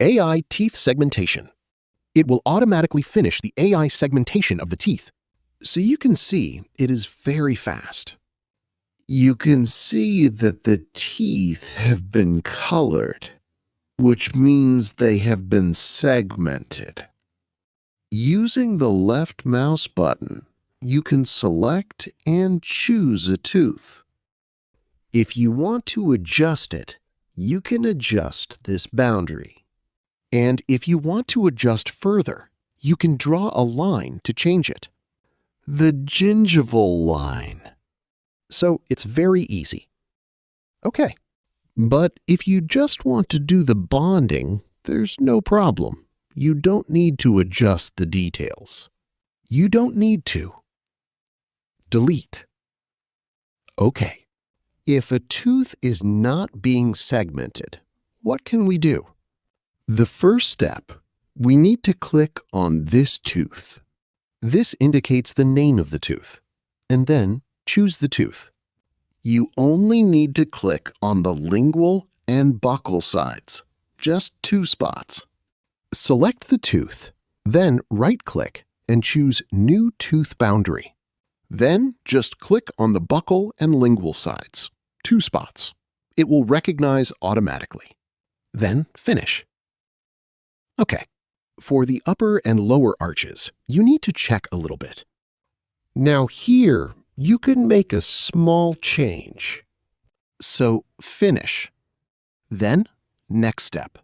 AI Teeth Segmentation. It will automatically finish the AI segmentation of the teeth. So you can see it is very fast. You can see that the teeth have been colored, which means they have been segmented. Using the left mouse button, you can select and choose a tooth. If you want to adjust it, you can adjust this boundary. And if you want to adjust further, you can draw a line to change it. The gingival line. So it's very easy. Okay. But if you just want to do the bonding, there's no problem. You don't need to adjust the details. You don't need to. Delete. Okay. If a tooth is not being segmented, what can we do? The first step, we need to click on this tooth. This indicates the name of the tooth, and then choose the tooth. You only need to click on the lingual and buccal sides, just 2 spots. Select the tooth, then right-click and choose New Tooth Boundary. Then just click on the buccal and lingual sides, 2 spots. It will recognize automatically. Then finish. Okay. For the upper and lower arches, you need to check a little bit. Now here, you can make a small change. So finish. Then next step.